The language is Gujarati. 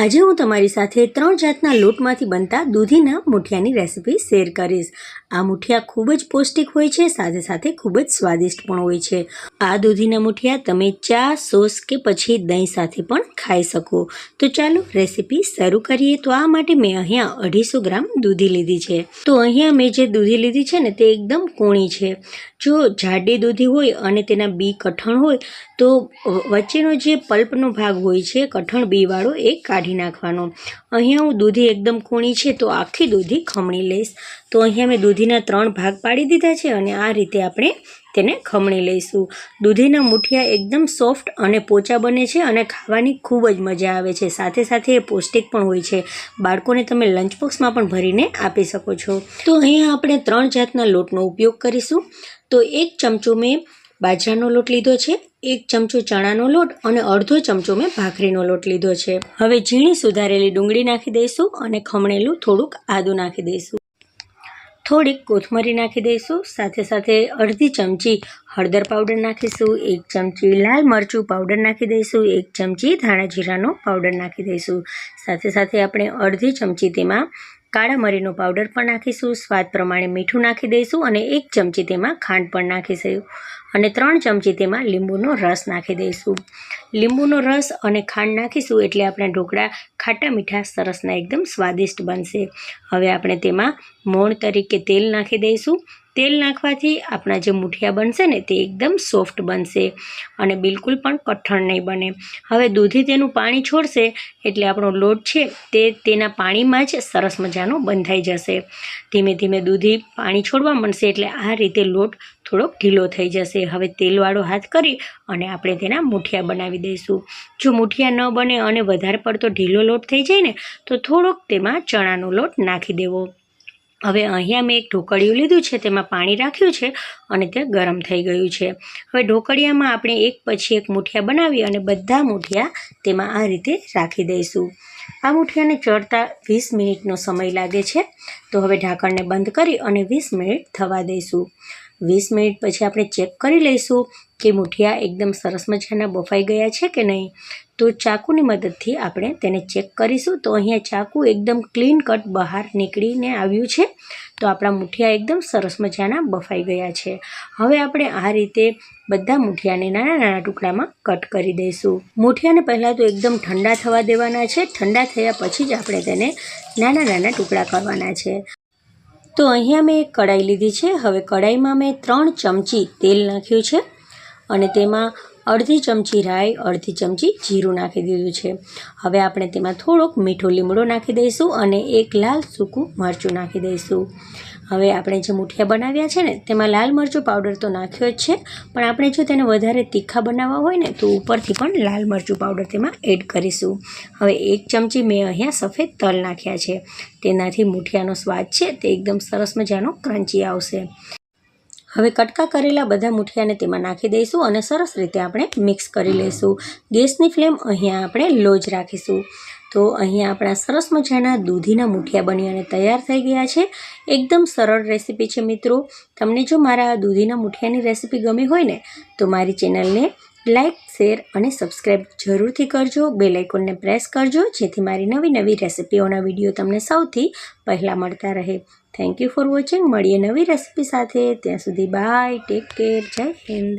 આજે હું તમારી સાથે 3 જાતના લોટમાંથી બનતા દૂધીના મુઠિયાની રેસીપી શેર કરીશ। આ મુઠિયા ખૂબ જ પૌષ્ટિક હોય છે, સાથે સાથે ખૂબ જ સ્વાદિષ્ટ પણ હોય છે। આ દૂધીના મુઠિયા તમે ચા, સોસ કે પછી દહીં સાથે પણ ખાઈ શકો। તો ચાલો રેસીપી શરૂ કરીએ। તો આ માટે મેં અહીંયા 250 ગ્રામ દૂધી લીધી છે। તો અહીંયા મેં જે દૂધી લીધી છે ને તે એકદમ કૂણી છે। જો જાડી દૂધી હોય અને તેના બી કઠણ હોય તો વચ્ચેનો જે પલ્પનો ભાગ હોય છે કઠણ બીવાળો એ કાઢી નાખવાનો। અહીંયા હું દૂધી એકદમ કૂણી છે તો આખી દૂધી ખમણી લઈશ। તો અહીંયા મેં દૂધીના 3 ભાગ પાડી દીધા છે અને આ રીતે આપણે તેને ખમણી લઈશું। દૂધીના મુઠિયા એકદમ સોફ્ટ અને પોચા બને છે અને ખાવાની ખૂબ જ મજા આવે છે, સાથે સાથે એ પૌષ્ટિક પણ હોય છે। બાળકોને તમે લંચ બોક્સમાં પણ ભરીને આપી શકો છો। તો અહીંયા આપણે 3 જાતના લોટનો ઉપયોગ કરીશું। તો 1 ચમચો મેં બાજરાનો લોટ લીધો છે, 1 ચમચો ચણાનો લોટ અને અડધો ચમચો મેં ભાખરીનો લોટ લીધો છે। હવે ઝીણી સુધારેલી ડુંગળી નાખી દઈશું અને ખમણેલું થોડુંક આદું નાખી દઈશું, થોડીક કોથમરી નાખી દઈશું, સાથે સાથે અડધી ચમચી હળદર પાવડર નાખીશું, 1 ચમચી લાલ મરચું પાવડર નાખી દઈશું, 1 ચમચી ધાણા જીરાનો પાવડર નાખી દઈશું, સાથે સાથે આપણે અડધી ચમચી તેમાં કાળા મરીનો પાવડર પણ નાખીશું, સ્વાદ પ્રમાણે મીઠું નાખી દઈશું અને 1 ચમચી તેમાં ખાંડ પણ નાખીશું અને 3 ચમચી તેમાં લીંબુનો રસ નાખી દઈશું। લીંબુનો રસ અને ખાંડ નાખીશું એટલે આપણા ઢોકળા ખાટા મીઠા સરસના એકદમ સ્વાદિષ્ટ બનશે। હવે આપણે તેમાં મોણ તરીકે તેલ નાખી દઈશું। તેલ નાખવાથી આપણા જે મુઠિયા બનશે ને તે એકદમ સોફ્ટ બનશે અને બિલકુલ પણ કઠણ નહીં બને। હવે દૂધી તેનું પાણી છોડશે એટલે આપણો લોટ છે તે તેના પાણીમાં જ સરસ મજાનો બંધાઈ જશે। ધીમે ધીમે દૂધી પાણી છોડવા માંડશે એટલે આ રીતે લોટ થોડોક ઢીલો થઈ જશે। હવે તેલવાળો હાથ કરી અને આપણે તેના મુઠિયા બનાવી દઈશું। જો મુઠિયા ન બને અને વધારે પડતો ઢીલો લોટ થઈ જાય ને તો થોડોક તેમાં ચણાનો લોટ નાખી દેવો। હવે અહીંયા મેં એક ઢોકળિયું લીધું છે, તેમાં પાણી રાખ્યું છે અને તે ગરમ થઈ ગયું છે। હવે ઢોકળિયામાં આપણે એક પછી એક મુઠિયા બનાવી અને બધા મુઠિયા તેમાં આ રીતે રાખી દઈશું। આ મુઠિયાને ચડતા 20 મિનિટનો સમય લાગે છે। તો હવે ઢાંકણને બંધ કરી અને 20 મિનિટ થવા દઈશું। 20 મિનિટ પછી આપણે ચેક કરી લઈશું કે મુઠિયા એકદમ સરસ મજાના બફાઈ ગયા છે કે નહીં। તો ચાકુની મદદથી આપણે તેને ચેક કરીશું। તો અહીંયા ચાકુ એકદમ ક્લીન કટ બહાર નીકળીને આવ્યું છે। તો આપણા મુઠિયા એકદમ સરસ મજાના બફાઈ ગયા છે। હવે આપણે આ રીતે બધા મુઠિયાને નાના નાના ટુકડામાં કટ કરી દઈશું। મુઠિયાને પહેલાં તો એકદમ ઠંડા થવા દેવાના છે। ઠંડા થયા પછી જ આપણે તેને નાના નાના ટુકડા કરવાના છે। તો અહીંયા મેં એક કઢાઈ લીધી છે। હવે કઢાઈમાં મેં 3 ચમચી તેલ નાખ્યું છે અને તેમાં અડધી ચમચી રાઈ, અડધી ચમચી જીરું નાખી દીધું છે। હવે આપણે તેમાં થોડોક મીઠો લીમડો નાખી દઈશું અને 1 લાલ સૂકું મરચું નાખી દઈશું। હવે આપણે જે મુઠિયા બનાવ્યા છે ને તેમાં લાલ મરચું પાવડર તો નાખ્યો જ છે, પણ આપણે જો તેને વધારે તીખા બનાવવા હોય ને તો ઉપરથી પણ લાલ મરચું પાવડર તેમાં એડ કરીશું। હવે 1 ચમચી મેં અહીંયા સફેદ તલ નાખ્યા છે, તેનાથી મુઠિયાનો સ્વાદ છે તે એકદમ સરસ મજાનો ક્રન્ચી આવશે। હવે કટકા કરેલા બધા મુઠિયાને તેમાં નાખી દઈશું અને સરસ રીતે આપણે મિક્સ કરી લઈશું। ગેસની ફ્લેમ અહીંયા આપણે લો જ રાખીશું। તો અહીંયા આપણા સરસ મજાના દૂધીના મુઠિયા બની અને તૈયાર થઈ ગયા છે। એકદમ સરળ રેસીપી છે મિત્રો। તમને જો મારા દૂધીના મુઠિયાની રેસીપી ગમી હોય ને તો મારી ચેનલને લાઇક, શેર અને સબસ્ક્રાઈબ જરૂરથી કરજો। બેલ આઇકોનને પ્રેસ કરજો જેથી મારી નવી નવી રેસીપીઓના વિડીયો તમને સૌથી પહેલાં મળતા રહે। Thank you for watching. મળીએ નવી રેસીપી સાથે, ત્યાં સુધી બાય, ટેક કેર, જય હિન્દ।